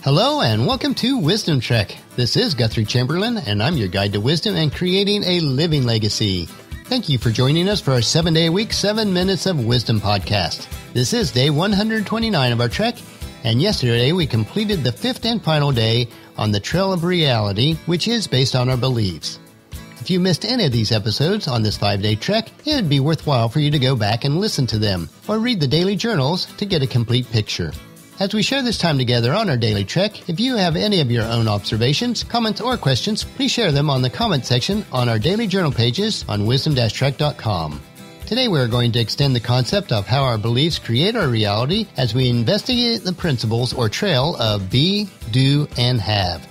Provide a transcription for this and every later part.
Hello and welcome to Wisdom Trek. This is Guthrie Chamberlain and I'm your guide to wisdom and creating a living legacy. Thank you for joining us for our 7-day-a-week, 7 Minutes of Wisdom podcast. This is day 129 of our trek, and yesterday we completed the 5th and final day on the Trail of Reality, which is based on our beliefs. If you missed any of these episodes on this 5-day trek, it would be worthwhile for you to go back and listen to them, or read the daily journals to get a complete picture. As we share this time together on our daily trek, if you have any of your own observations, comments, or questions, please share them on the comment section on our daily journal pages on wisdom-trek.com. Today we are going to extend the concept of how our beliefs create our reality as we investigate the principles or trail of be, do, and have.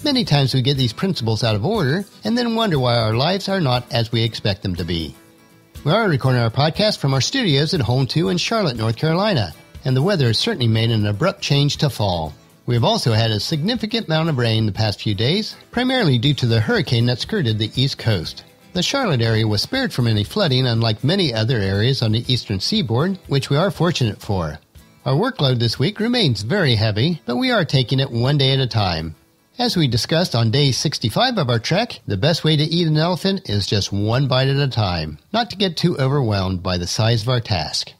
Many times we get these principles out of order and then wonder why our lives are not as we expect them to be. We are recording our podcast from our studios at Home 2 in Charlotte, North Carolina. And the weather has certainly made an abrupt change to fall. We have also had a significant amount of rain the past few days, primarily due to the hurricane that skirted the East Coast. The Charlotte area was spared from any flooding, unlike many other areas on the eastern seaboard, which we are fortunate for. Our workload this week remains very heavy, but we are taking it one day at a time. As we discussed on day 65 of our trek, the best way to eat an elephant is just one bite at a time, not to get too overwhelmed by the size of our task.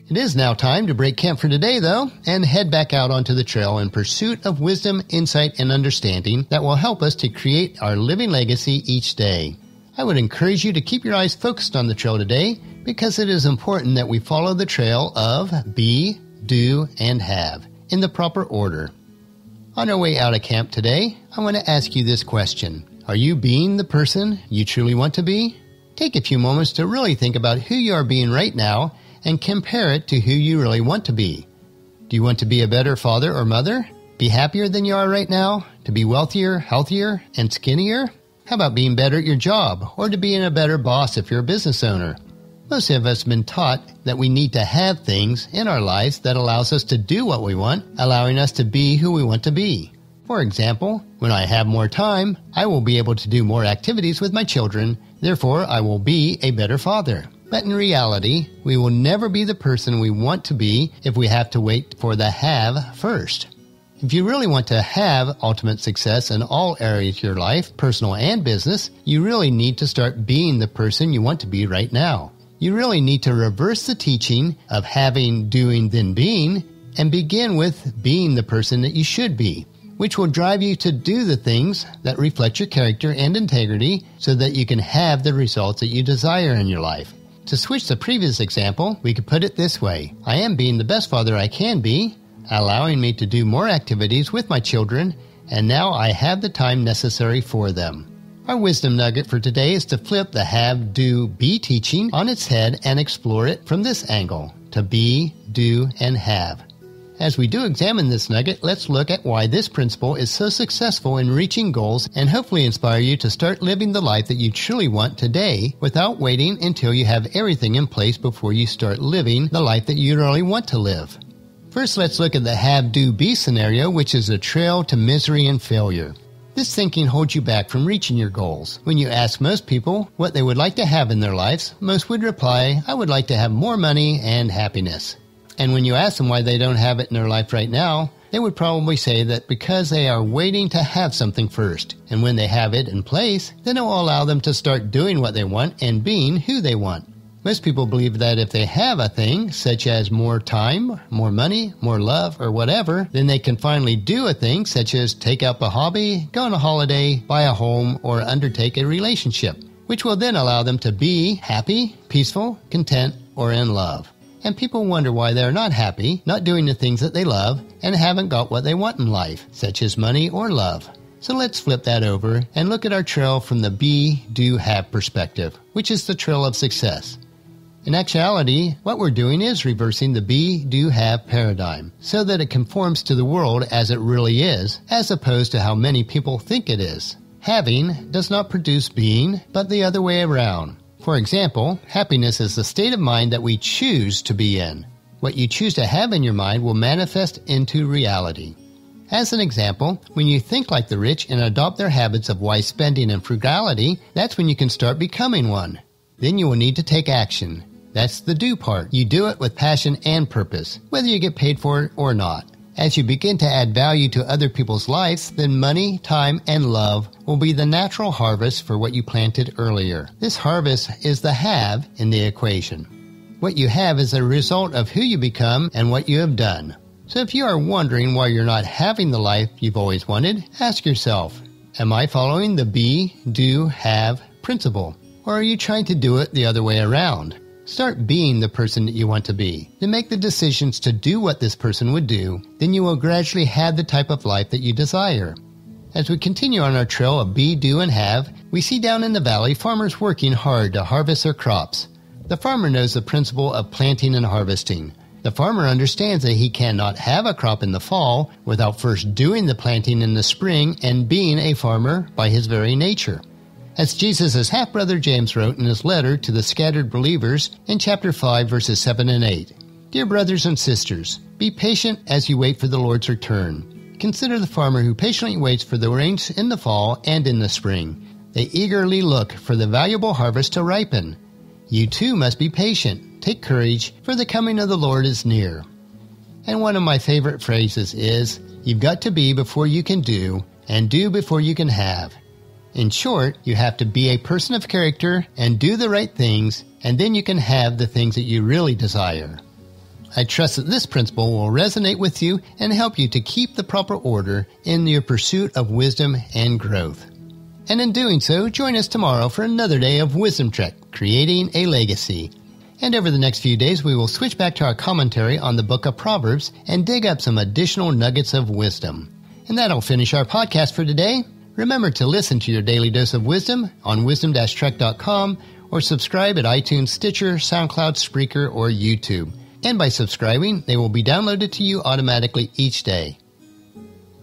It is now time to break camp for today, though, and head back out onto the trail in pursuit of wisdom, insight, and understanding that will help us to create our living legacy each day. I would encourage you to keep your eyes focused on the trail today because it is important that we follow the trail of be, do, and have in the proper order. On our way out of camp today, I want to ask you this question. Are you being the person you truly want to be? Take a few moments to really think about who you are being right now and compare it to who you really want to be. Do you want to be a better father or mother? Be happier than you are right now? To be wealthier, healthier, and skinnier? How about being better at your job, or to being a better boss if you're a business owner? Most of us have been taught that we need to have things in our lives that allows us to do what we want, allowing us to be who we want to be. For example, when I have more time, I will be able to do more activities with my children, therefore I will be a better father. But in reality, we will never be the person we want to be if we have to wait for the have first. If you really want to have ultimate success in all areas of your life, personal and business, you really need to start being the person you want to be right now. You really need to reverse the teaching of having, doing, then being, and begin with being the person that you should be, which will drive you to do the things that reflect your character and integrity so that you can have the results that you desire in your life. To switch the previous example, we could put it this way. I am being the best father I can be, allowing me to do more activities with my children, and now I have the time necessary for them. Our wisdom nugget for today is to flip the have, do, be teaching on its head and explore it from this angle, to be, do, and have. As we do examine this nugget, let's look at why this principle is so successful in reaching goals and hopefully inspire you to start living the life that you truly want today without waiting until you have everything in place before you start living the life that you really want to live. First, let's look at the have, do, be scenario, which is a trail to misery and failure. This thinking holds you back from reaching your goals. When you ask most people what they would like to have in their lives, most would reply, I would like to have more money and happiness. And when you ask them why they don't have it in their life right now, they would probably say that because they are waiting to have something first. And when they have it in place, then it will allow them to start doing what they want and being who they want. Most people believe that if they have a thing, such as more time, more money, more love, or whatever, then they can finally do a thing such as take up a hobby, go on a holiday, buy a home, or undertake a relationship, which will then allow them to be happy, peaceful, content, or in love. And people wonder why they're not happy, not doing the things that they love, and haven't got what they want in life, such as money or love. So let's flip that over and look at our trail from the be, do, have perspective, which is the trail of success. In actuality, what we're doing is reversing the be, do, have paradigm, so that it conforms to the world as it really is, as opposed to how many people think it is. Having does not produce being, but the other way around. For example, happiness is the state of mind that we choose to be in. What you choose to have in your mind will manifest into reality. As an example, when you think like the rich and adopt their habits of wise spending and frugality, that's when you can start becoming one. Then you will need to take action. That's the do part. You do it with passion and purpose, whether you get paid for it or not. As you begin to add value to other people's lives, then money, time, and love will be the natural harvest for what you planted earlier. This harvest is the have in the equation. What you have is a result of who you become and what you have done. So if you are wondering why you're not having the life you've always wanted, ask yourself, am I following the be, do, have principle? Or are you trying to do it the other way around? Start being the person that you want to be. Then make the decisions to do what this person would do. Then you will gradually have the type of life that you desire. As we continue on our trail of be, do, and have, we see down in the valley farmers working hard to harvest their crops. The farmer knows the principle of planting and harvesting. The farmer understands that he cannot have a crop in the fall without first doing the planting in the spring and being a farmer by his very nature. As Jesus' half-brother James wrote in his letter to the scattered believers in chapter 5, verses 7 and 8, Dear brothers and sisters, be patient as you wait for the Lord's return. Consider the farmer who patiently waits for the rains in the fall and in the spring. They eagerly look for the valuable harvest to ripen. You too must be patient. Take courage, for the coming of the Lord is near. And one of my favorite phrases is, you've got to be before you can do, and do before you can have. In short, you have to be a person of character and do the right things, and then you can have the things that you really desire. I trust that this principle will resonate with you and help you to keep the proper order in your pursuit of wisdom and growth. And in doing so, join us tomorrow for another day of Wisdom Trek, Creating a Legacy. And over the next few days, we will switch back to our commentary on the book of Proverbs and dig up some additional nuggets of wisdom. And that'll finish our podcast for today. Remember to listen to your daily dose of wisdom on wisdom-trek.com or subscribe at iTunes, Stitcher, SoundCloud, Spreaker, or YouTube. And by subscribing, they will be downloaded to you automatically each day.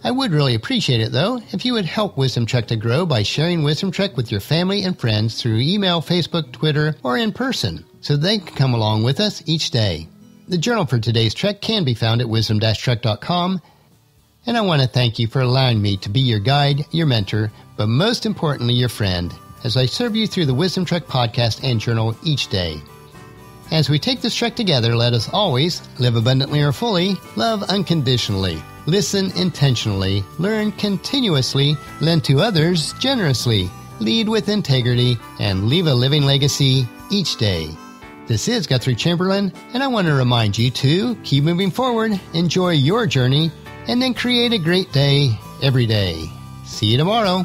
I would really appreciate it, though, if you would help Wisdom Trek to grow by sharing Wisdom Trek with your family and friends through email, Facebook, Twitter, or in person, so they can come along with us each day. The journal for today's trek can be found at wisdom-trek.com. And I want to thank you for allowing me to be your guide, your mentor, but most importantly, your friend, as I serve you through the Wisdom Trek podcast and journal each day. As we take this trek together, let us always live abundantly or fully, love unconditionally, listen intentionally, learn continuously, lend to others generously, lead with integrity, and leave a living legacy each day. This is Guthrie Chamberlain, and I want to remind you to keep moving forward, enjoy your journey, and then create a great day every day. See you tomorrow.